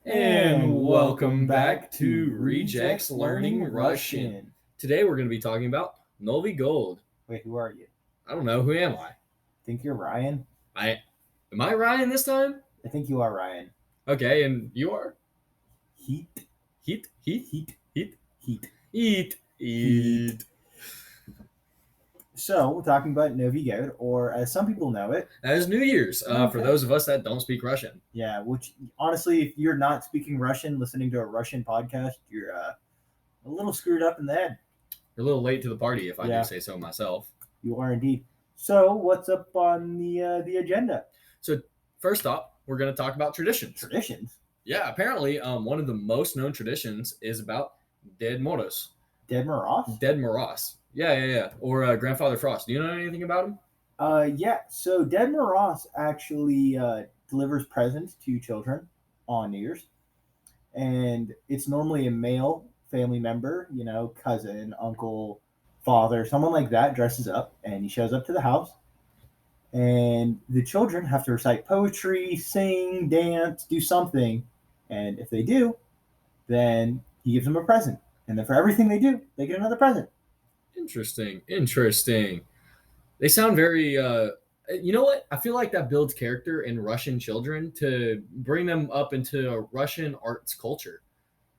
And welcome back to Rejects Learning Russian. Today we're going to be talking about Novi Gold. Wait, who are you? I don't know, who am I? Think you're Ryan? Am I Ryan this time? I think you are Ryan. Okay, and you are? Heat. Eat. So, we're talking about Novi Gold, or as some people know it, as New Year's, for those of us that don't speak Russian. Yeah, which, honestly, if you're not speaking Russian, listening to a Russian podcast, you're a little screwed up in the head. You're a little late to the party, if I do say so myself. You are indeed. So, what's up on the agenda? So, first up, we're going to talk about traditions. Traditions? Yeah, apparently, one of the most known traditions is about Dead Moros. Dead Moros? Dead Moros. Yeah. Or Grandfather Frost. Do you know anything about him? Yeah. So Dead Moros actually delivers presents to children on New Year's, and it's normally a male family member, cousin, uncle, father, someone like that dresses up, and he shows up to the house, and the children have to recite poetry, sing, dance, do something, and if they do, then he gives them a present, and then for everything they do, they get another present. Interesting. They sound very, you know what? I feel like that builds character in Russian children to bring them up into a Russian arts culture.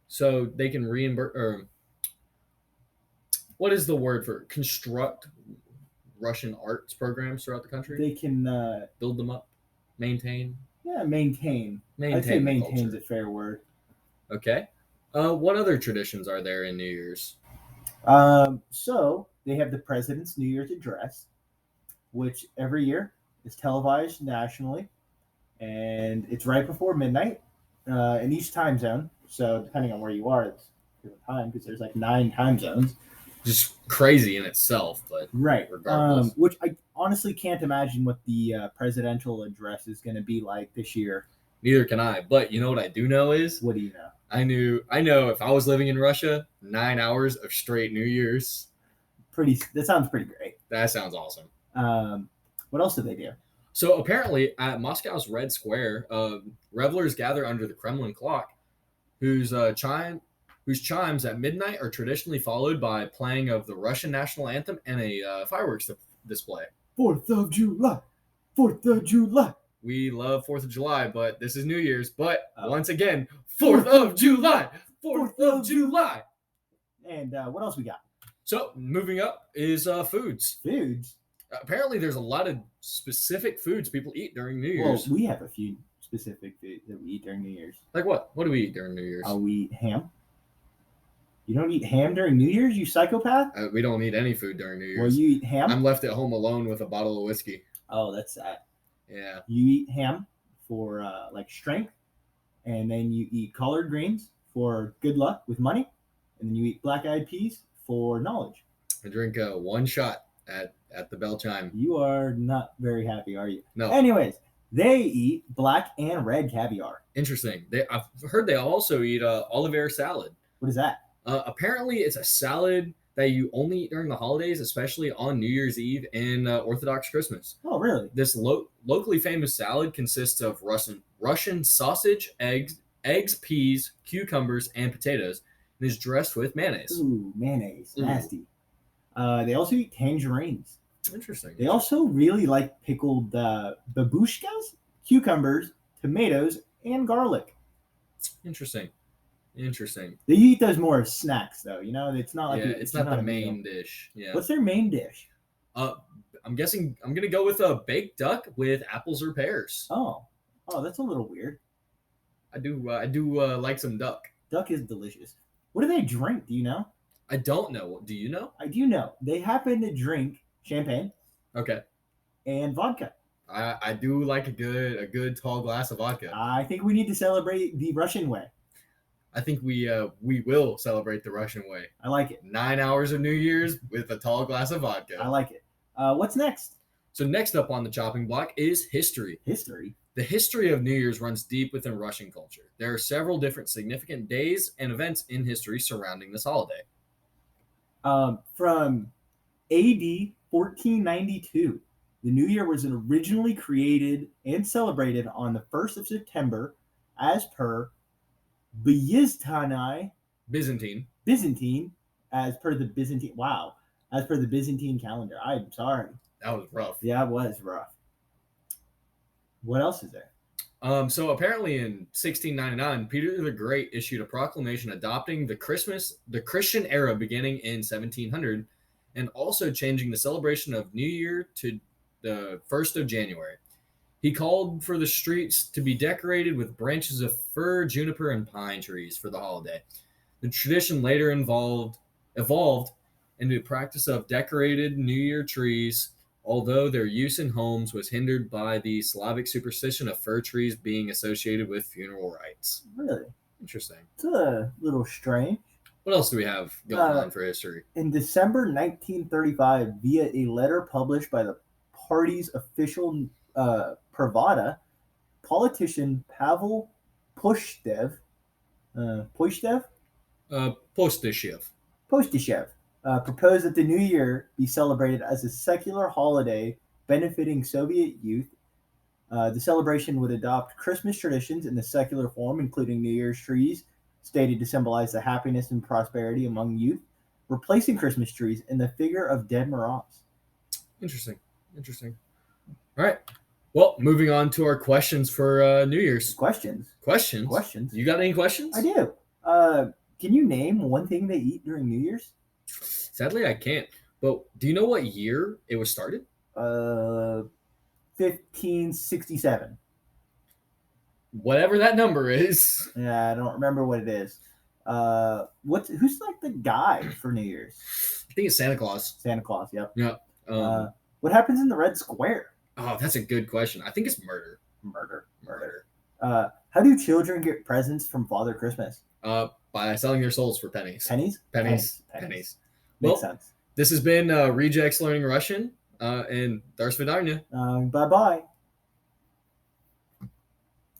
So they can what is the word for construct Russian arts programs throughout the country? They can build them up, maintain. Yeah, maintain. I'd say maintain's a fair word. Okay. What other traditions are there in New Year's? So they have the President's New Year's Address, which every year is televised nationally, and it's right before midnight in each time zone. So depending on where you are, it's different time because there's like 9 time zones. Just crazy in itself, but right. Regardless, which I honestly can't imagine what the presidential address is going to be like this year. Neither can I. But you know what I do know is. What do you know? I know if I was living in Russia, 9 hours of straight New Year's. That sounds pretty great. That sounds awesome. What else do they do? So apparently at Moscow's Red Square, revelers gather under the Kremlin clock, whose chimes at midnight are traditionally followed by playing of the Russian national anthem and a fireworks display. 4th of July. 4th of July. We love 4th of July, but this is New Year's. But once again, 4th of July. 4th of July. And what else we got? So moving up is foods. Foods? Apparently there's a lot of specific foods people eat during New Year's. Well, we have a few specific foods that we eat during New Year's. Like what? What do we eat during New Year's? We eat ham. You don't eat ham during New Year's, you psychopath? We don't eat any food during New Year's. Well, you eat ham? I'm left at home alone with a bottle of whiskey. Oh, that's sad. Yeah. You eat ham for like strength, and then you eat collard greens for good luck with money, and then you eat black-eyed peas for knowledge. I drink one shot at the bell chime. You are not very happy, are you? No. Anyways, they eat black and red caviar. Interesting. I've heard they also eat Olivier salad. What is that? Apparently, it's a salad that you only eat during the holidays, especially on New Year's Eve and Orthodox Christmas. Oh, really? This locally famous salad consists of Russian sausage, eggs, peas, cucumbers, and potatoes, and is dressed with mayonnaise. Ooh, mayonnaise. Nasty. They also eat tangerines. Interesting. They also really like pickled babushkas, cucumbers, tomatoes, and garlic. Interesting. They eat those more as snacks, though. It's not like it's not the main dish. Yeah. What's their main dish? I'm guessing I'm gonna go with a baked duck with apples or pears. Oh, that's a little weird. I do like some duck. Duck is delicious. What do they drink? Do you know? I don't know. Do you know? I do know. They happen to drink champagne. Okay. And vodka. I do like a good tall glass of vodka. I think we need to celebrate the Russian way. I think we will celebrate the Russian way. I like it. 9 hours of New Year's with a tall glass of vodka. I like it. What's next? So next up on the chopping block is history. History? The history of New Year's runs deep within Russian culture. There are several different significant days and events in history surrounding this holiday. From AD 1492, the New Year was originally created and celebrated on the 1st of September as per Byzantine, Byzantine. Byzantine, as per the Byzantine. Wow, as per the Byzantine calendar. I'm sorry. That was rough. Yeah, it was rough. What else is there? So apparently in 1699, Peter the Great issued a proclamation adopting the Christian era beginning in 1700, and also changing the celebration of New Year to the 1st of January. He called for the streets to be decorated with branches of fir, juniper, and pine trees for the holiday. The tradition later evolved into the practice of decorated New Year trees, although their use in homes was hindered by the Slavic superstition of fir trees being associated with funeral rites. Really? Interesting. It's a little strange. What else do we have going on for history? In December 1935, via a letter published by the party's official Pravda, politician Pavel Pushchev, Postishev. Postishev proposed that the New Year be celebrated as a secular holiday benefiting Soviet youth. The celebration would adopt Christmas traditions in the secular form, including New Year's trees, stated to symbolize the happiness and prosperity among youth, replacing Christmas trees in the figure of Dead Moroz. Interesting. All right. Well, moving on to our questions for New Year's. Questions. You got any questions? I do. Can you name one thing they eat during New Year's? Sadly, I can't. But do you know what year it was started? 1567. Whatever that number is. Yeah, I don't remember what it is. Who's like the guy for New Year's? I think it's Santa Claus. Santa Claus. Yep. Yeah. What happens in the Red Square? Oh, that's a good question. I think it's murder. Murder. How do children get presents from Father Christmas? By selling their souls for pennies. Pennies. Makes sense. This has been Rejects Learning Russian, and Darth Vidanya. Bye-bye.